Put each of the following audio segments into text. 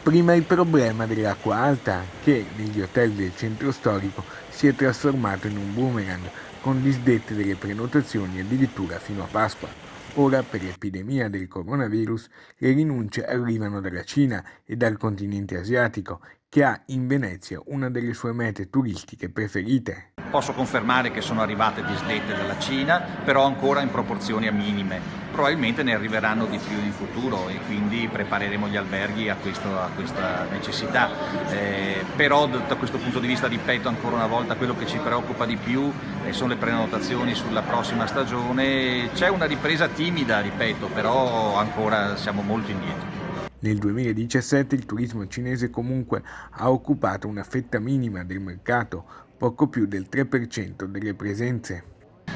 Prima il problema dell'acqua alta, che negli hotel del centro storico si è trasformato in un boomerang, con disdette delle prenotazioni addirittura fino a Pasqua. Ora, per l'epidemia del coronavirus, le rinunce arrivano dalla Cina e dal continente asiatico, che ha in Venezia una delle sue mete turistiche preferite. Posso confermare che sono arrivate disdette dalla Cina, però ancora in proporzioni minime. Probabilmente ne arriveranno di più in futuro e quindi prepareremo gli alberghi a questa necessità. Però da questo punto di vista, ripeto ancora una volta, quello che ci preoccupa di più sono le prenotazioni sulla prossima stagione. C'è una ripresa timida, ripeto, però ancora siamo molto indietro. Nel 2017 il turismo cinese comunque ha occupato una fetta minima del mercato, poco più del 3% delle presenze.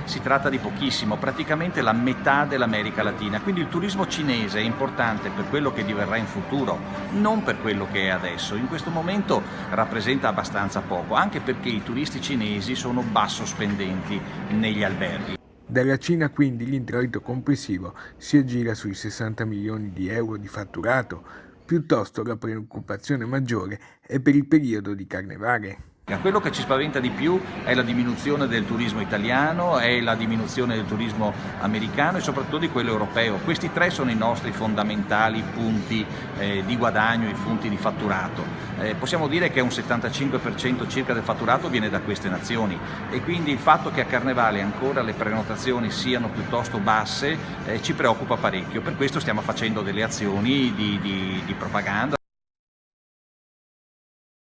Si tratta di pochissimo, praticamente la metà dell'America Latina, quindi il turismo cinese è importante per quello che diverrà in futuro, non per quello che è adesso. In questo momento rappresenta abbastanza poco, anche perché i turisti cinesi sono basso spendenti negli alberghi. Dalla Cina quindi l'introito complessivo si aggira sui 60 milioni di euro di fatturato, piuttosto la preoccupazione maggiore è per il periodo di carnevale. Quello che ci spaventa di più è la diminuzione del turismo italiano, è la diminuzione del turismo americano e soprattutto di quello europeo. Questi tre sono i nostri fondamentali punti di guadagno, i punti di fatturato. Possiamo dire che un 75% circa del fatturato viene da queste nazioni e quindi il fatto che a Carnevale ancora le prenotazioni siano piuttosto basse ci preoccupa parecchio. Per questo stiamo facendo delle azioni di propaganda.